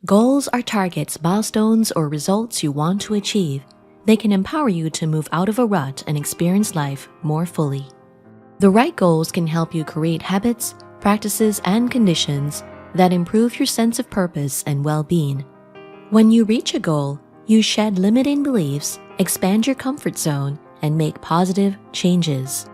Goals are targets, milestones, or results you want to achieve. They can empower you to move out of a rut and experience life more fully. The right goals can help you create habits, practices, and conditions that improve your sense of purpose and well-being. When you reach a goal, you shed limiting beliefs, expand your comfort zone, and make positive changes.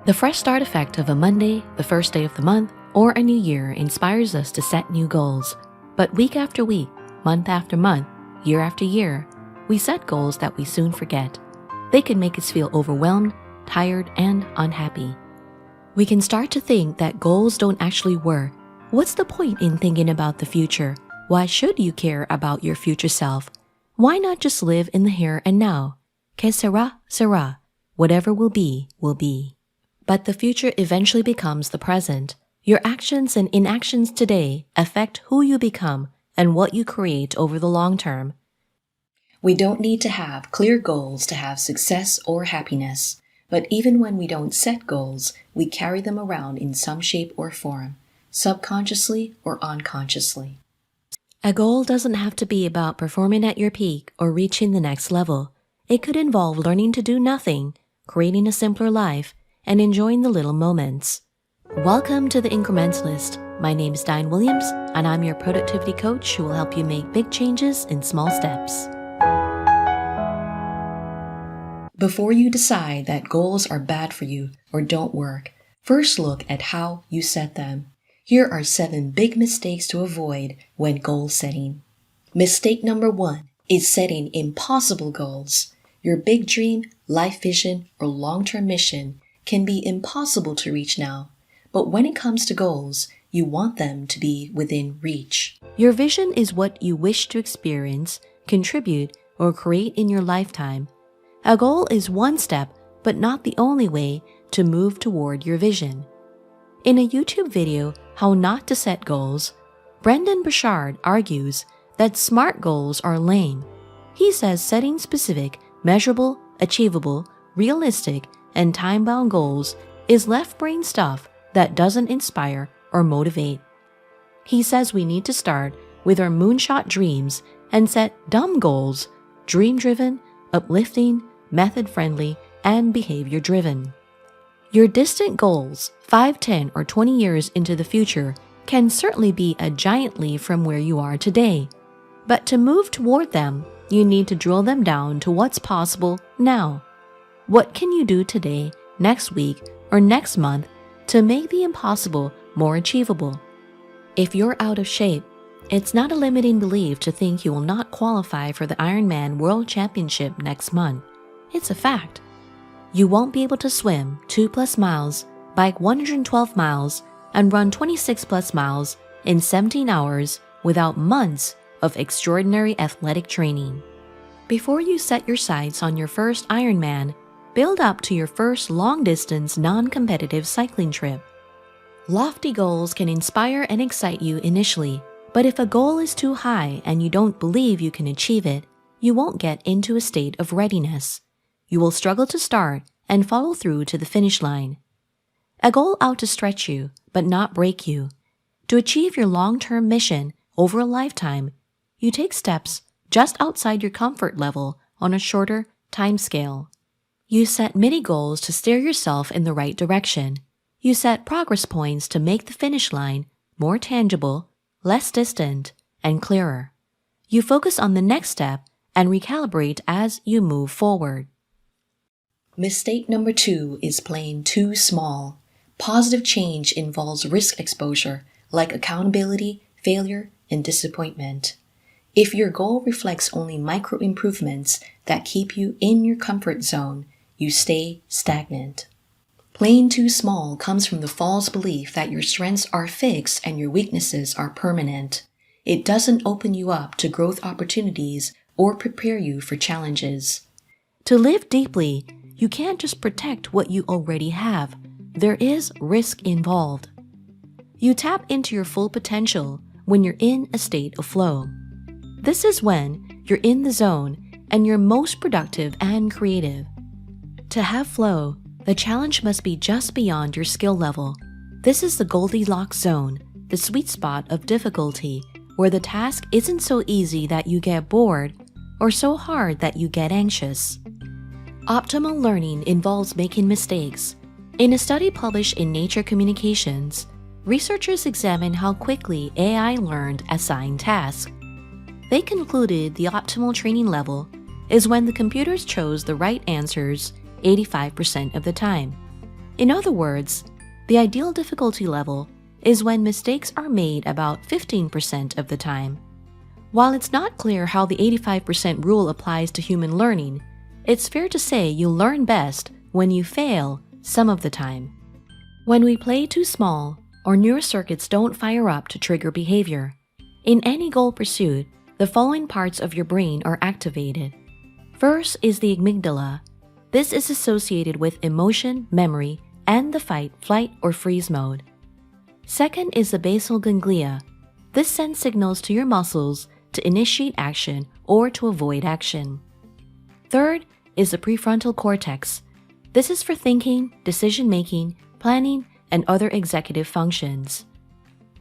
The fresh start effect of a Monday, the first day of the month, or a new year inspires us to set new goals. But week after week, month after month, year after year, we set goals that we soon forget. They can make us feel overwhelmed, tired, and unhappy. We can start to think that goals don't actually work. What's the point in thinking about the future? Why should you care about your future self? Why not just live in the here and now? Que sera, sera. Whatever will be, will be. But the future eventually becomes the present. Your actions and inactions today affect who you become and what you create over the long term. We don't need to have clear goals to have success or happiness, but even when we don't set goals, we carry them around in some shape or form, subconsciously or unconsciously. A goal doesn't have to be about performing at your peak or reaching the next level. It could involve learning to do nothing, creating a simpler life, and enjoying the little moments. Welcome to the Incrementalist. My name is Diane Williams, and I'm your productivity coach who will help you make big changes in small steps. Before you decide that goals are bad for you or don't work, first look at how you set them. Here are 7 big mistakes to avoid when goal setting. Mistake number 1 is setting impossible goals. Your big dream, life vision, or long-term mission can be impossible to reach now. But when it comes to goals, you want them to be within reach. Your vision is what you wish to experience, contribute, or create in your lifetime. A goal is one step, but not the only way to move toward your vision. In a YouTube video, How Not to Set Goals, Brendan Burchard argues that SMART goals are lame. He says setting specific, measurable, achievable, realistic, and time-bound goals is left-brain stuff that doesn't inspire or motivate. He says we need to start with our moonshot dreams and set dumb goals, dream-driven, uplifting, method-friendly, and behavior-driven. Your distant goals, 5, 10, or 20 years into the future, can certainly be a giant leap from where you are today. But to move toward them, you need to drill them down to what's possible now. What can you do today, next week, or next month to make the impossible more achievable? If you're out of shape, it's not a limiting belief to think you will not qualify for the Ironman World Championship next month. It's a fact. You won't be able to swim 2+ miles, bike 112 miles, and run 26+ miles in 17 hours without months of extraordinary athletic training. Before you set your sights on your first Ironman, build up to your first long-distance, non-competitive cycling trip. Lofty goals can inspire and excite you initially, but if a goal is too high and you don't believe you can achieve it, you won't get into a state of readiness. You will struggle to start and follow through to the finish line. A goal ought to stretch you, but not break you. To achieve your long-term mission over a lifetime, you take steps just outside your comfort level on a shorter time scale. You set mini goals to steer yourself in the right direction. You set progress points to make the finish line more tangible, less distant, and clearer. You focus on the next step and recalibrate as you move forward. Mistake number 2 is playing too small. Positive change involves risk exposure, like accountability, failure, and disappointment. If your goal reflects only micro improvements that keep you in your comfort zone, you stay stagnant. Playing too small comes from the false belief that your strengths are fixed and your weaknesses are permanent. It doesn't open you up to growth opportunities or prepare you for challenges. To live deeply, you can't just protect what you already have. There is risk involved. You tap into your full potential when you're in a state of flow. This is when you're in the zone and you're most productive and creative. To have flow, the challenge must be just beyond your skill level. This is the Goldilocks zone, the sweet spot of difficulty, where the task isn't so easy that you get bored or so hard that you get anxious. Optimal learning involves making mistakes. In a study published in Nature Communications, researchers examined how quickly AI learned assigned tasks. They concluded the optimal training level is when the computers chose the right answers 85% of the time. In other words, the ideal difficulty level is when mistakes are made about 15% of the time. While it's not clear how the 85% rule applies to human learning, it's fair to say you learn best when you fail some of the time. When we play too small, our neural circuits don't fire up to trigger behavior. In any goal pursuit, the following parts of your brain are activated. First is the amygdala. This is associated with emotion, memory, and the fight, flight, or freeze mode. Second is the basal ganglia. This sends signals to your muscles to initiate action or to avoid action. Third is the prefrontal cortex. This is for thinking, decision-making, planning, and other executive functions.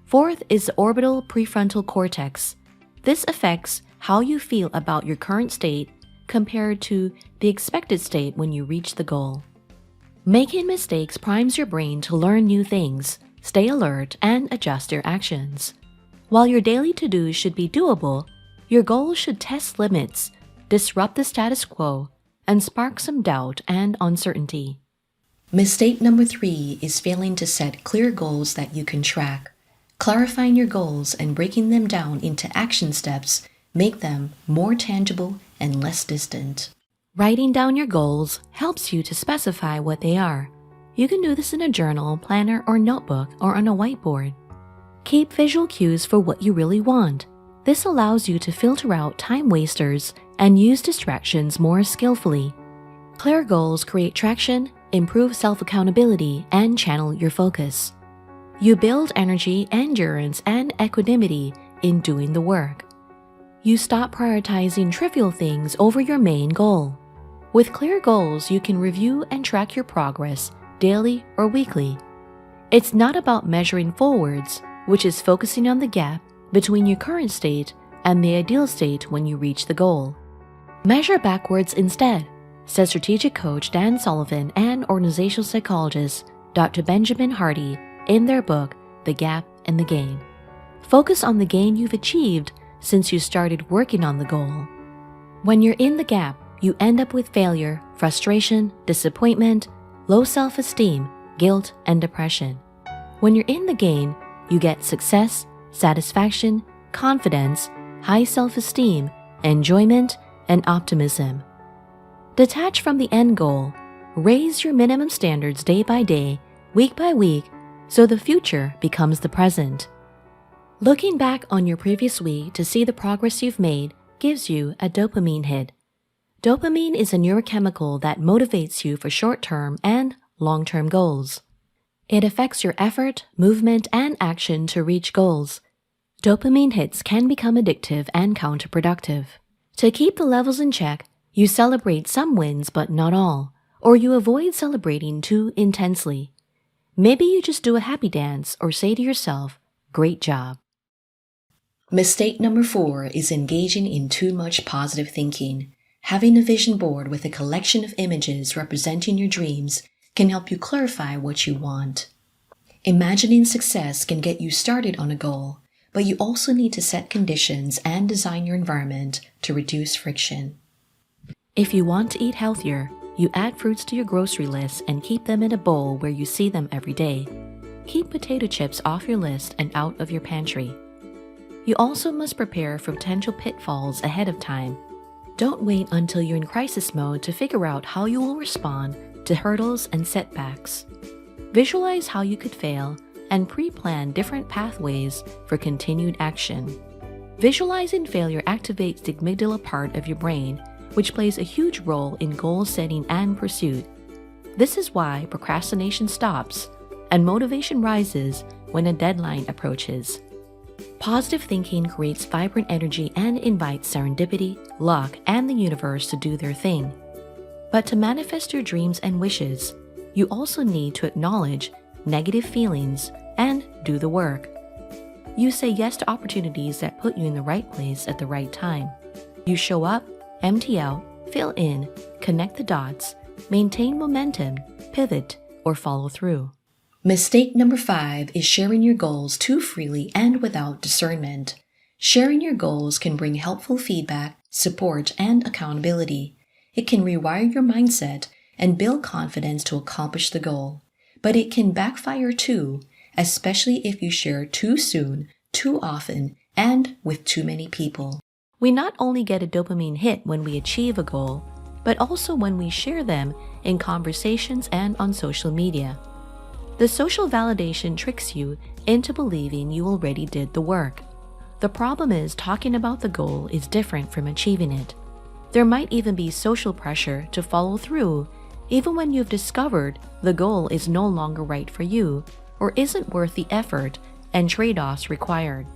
Fourth is the orbital prefrontal cortex. This affects how you feel about your current state compared to the expected state when you reach the goal. Making mistakes primes your brain to learn new things, stay alert, and adjust your actions. While your daily to-dos should be doable, your goals should test limits, disrupt the status quo, and spark some doubt and uncertainty. Mistake number 3 is failing to set clear goals that you can track. Clarifying your goals and breaking them down into action steps make them more tangible and less distant. Writing down your goals helps you to specify what they are. You can do this in a journal, planner, or notebook, or on a whiteboard. Keep visual cues for what you really want. This allows you to filter out time wasters and use distractions more skillfully. Clear goals create traction, improve self-accountability, and channel your focus. You build energy, endurance, and equanimity in doing the work. You stop prioritizing trivial things over your main goal. With clear goals, you can review and track your progress daily or weekly. It's not about measuring forwards, which is focusing on the gap between your current state and the ideal state when you reach the goal. Measure backwards instead, says strategic coach Dan Sullivan and organizational psychologist Dr. Benjamin Hardy in their book, The Gap and the Gain. Focus on the gain you've achieved since you started working on the goal. When you're in the gap, you end up with failure, frustration, disappointment, low self-esteem, guilt, and depression. When you're in the gain, you get success, satisfaction, confidence, high self-esteem, enjoyment, and optimism. Detach from the end goal. Raise your minimum standards day by day, week by week, so the future becomes the present. Looking back on your previous week to see the progress you've made gives you a dopamine hit. Dopamine is a neurochemical that motivates you for short-term and long-term goals. It affects your effort, movement, and action to reach goals. Dopamine hits can become addictive and counterproductive. To keep the levels in check, you celebrate some wins but not all, or you avoid celebrating too intensely. Maybe you just do a happy dance or say to yourself, "Great job." Mistake number 4 is engaging in too much positive thinking. Having a vision board with a collection of images representing your dreams can help you clarify what you want. Imagining success can get you started on a goal, but you also need to set conditions and design your environment to reduce friction. If you want to eat healthier, you add fruits to your grocery list and keep them in a bowl where you see them every day. Keep potato chips off your list and out of your pantry. You also must prepare for potential pitfalls ahead of time. Don't wait until you're in crisis mode to figure out how you will respond to hurdles and setbacks. Visualize how you could fail and pre-plan different pathways for continued action. Visualizing failure activates the amygdala part of your brain, which plays a huge role in goal setting and pursuit. This is why procrastination stops and motivation rises when a deadline approaches. Positive thinking creates vibrant energy and invites serendipity, luck, and the universe to do their thing. But to manifest your dreams and wishes, you also need to acknowledge negative feelings and do the work. You say yes to opportunities that put you in the right place at the right time. You show up, empty out, fill in, connect the dots, maintain momentum, pivot, or follow through. Mistake number 5 is sharing your goals too freely and without discernment. Sharing your goals can bring helpful feedback, support, and accountability. It can rewire your mindset and build confidence to accomplish the goal. But it can backfire too, especially if you share too soon, too often, and with too many people. We not only get a dopamine hit when we achieve a goal, but also when we share them in conversations and on social media. The social validation tricks you into believing you already did the work. The problem is talking about the goal is different from achieving it. There might even be social pressure to follow through, even when you've discovered the goal is no longer right for you or isn't worth the effort and trade-offs required.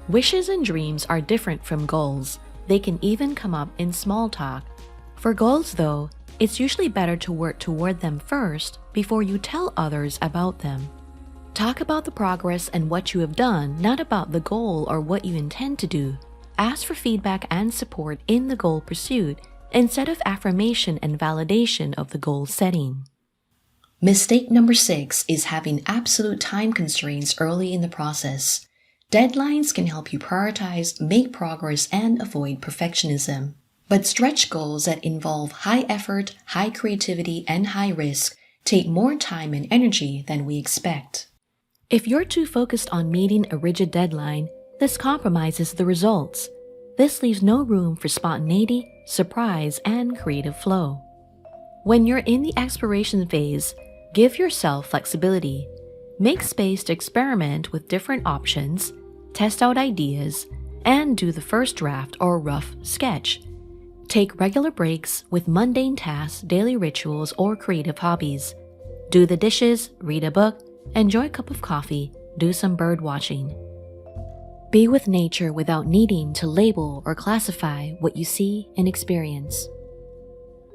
Wishes and dreams are different from goals. They can even come up in small talk. For goals, though, it's usually better to work toward them first before you tell others about them. Talk about the progress and what you have done, not about the goal or what you intend to do. Ask for feedback and support in the goal pursuit instead of affirmation and validation of the goal setting. Mistake number 6 is having absolute time constraints early in the process. Deadlines can help you prioritize, make progress, and avoid perfectionism. But stretch goals that involve high effort, high creativity, and high risk take more time and energy than we expect. If you're too focused on meeting a rigid deadline, this compromises the results. This leaves no room for spontaneity, surprise, and creative flow. When you're in the exploration phase, give yourself flexibility. Make space to experiment with different options, test out ideas, and do the first draft or rough sketch. Take regular breaks with mundane tasks, daily rituals, or creative hobbies. Do the dishes, read a book, enjoy a cup of coffee, do some bird watching. Be with nature without needing to label or classify what you see and experience.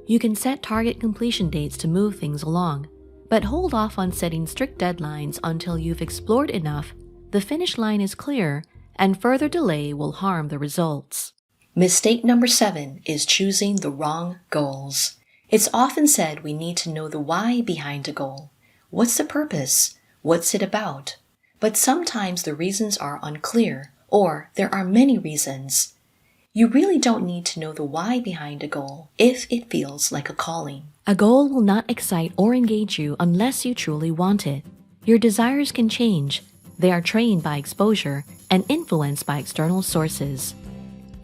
You can set target completion dates to move things along, but hold off on setting strict deadlines until you've explored enough, the finish line is clear, and further delay will harm the results. Mistake number 7 is choosing the wrong goals. It's often said we need to know the why behind a goal. What's the purpose? What's it about? But sometimes the reasons are unclear, or there are many reasons. You really don't need to know the why behind a goal if it feels like a calling. A goal will not excite or engage you unless you truly want it. Your desires can change. They are trained by exposure and influenced by external sources.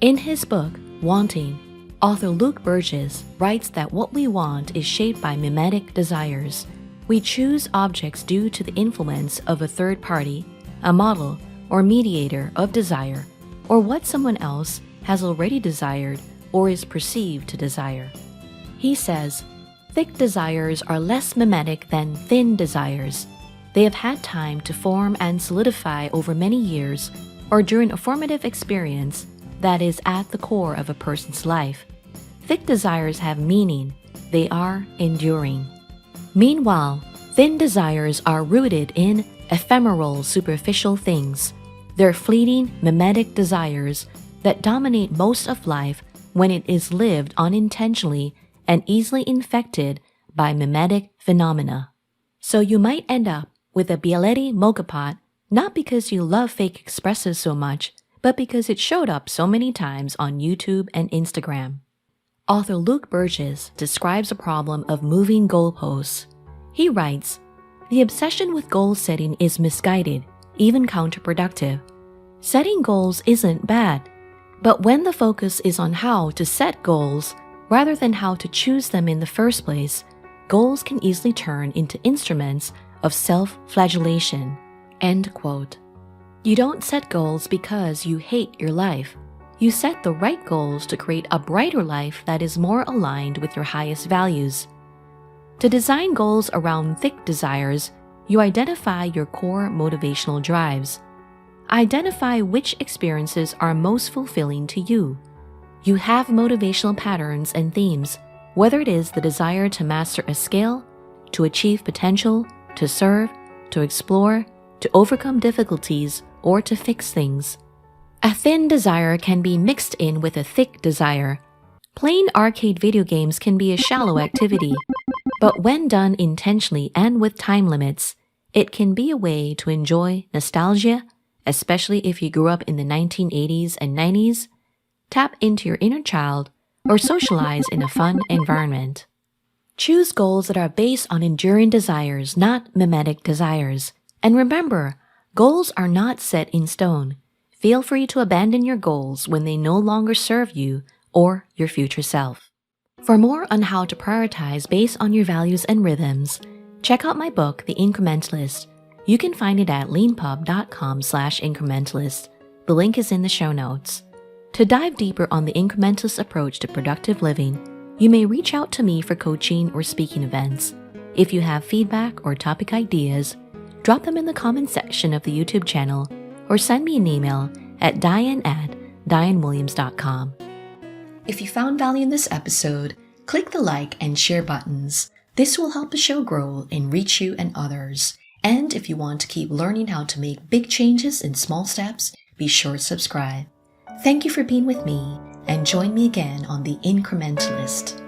In his book, Wanting, author Luke Burgess writes that what we want is shaped by mimetic desires. We choose objects due to the influence of a third party, a model, or mediator of desire, or what someone else has already desired or is perceived to desire. He says, thick desires are less mimetic than thin desires. They have had time to form and solidify over many years or during a formative experience that is at the core of a person's life. Thick desires have meaning. They are enduring. Meanwhile, thin desires are rooted in ephemeral, superficial things. They're fleeting, mimetic desires that dominate most of life when it is lived unintentionally and easily infected by mimetic phenomena. So you might end up with a Bialetti mocha pot, not because you love fake espressos so much, but because it showed up so many times on YouTube and Instagram. Author Luke Burgess describes a problem of moving goalposts. He writes, "The obsession with goal setting is misguided, even counterproductive. Setting goals isn't bad, but when the focus is on how to set goals rather than how to choose them in the first place, goals can easily turn into instruments of self-flagellation." End quote. You don't set goals because you hate your life. You set the right goals to create a brighter life that is more aligned with your highest values. To design goals around thick desires, you identify your core motivational drives. Identify which experiences are most fulfilling to you. You have motivational patterns and themes, whether it is the desire to master a skill, to achieve potential, to serve, to explore, to overcome difficulties, or to fix things. A thin desire can be mixed in with a thick desire. Playing arcade video games can be a shallow activity, but when done intentionally and with time limits, it can be a way to enjoy nostalgia, especially if you grew up in the 1980s and 90s, tap into your inner child, or socialize in a fun environment. Choose goals that are based on enduring desires, not mimetic desires. And remember, goals are not set in stone. Feel free to abandon your goals when they no longer serve you or your future self. For more on how to prioritize based on your values and rhythms, check out my book, The Incrementalist. You can find it at leanpub.com/incrementalist. The link is in the show notes. To dive deeper on the incrementalist approach to productive living, you may reach out to me for coaching or speaking events. If you have feedback or topic ideas, drop them in the comment section of the YouTube channel or send me an email at diane@dianewilliams.com. If you found value in this episode, click the like and share buttons. This will help the show grow and reach you and others. And if you want to keep learning how to make big changes in small steps, be sure to subscribe. Thank you for being with me, and join me again on The Incrementalist.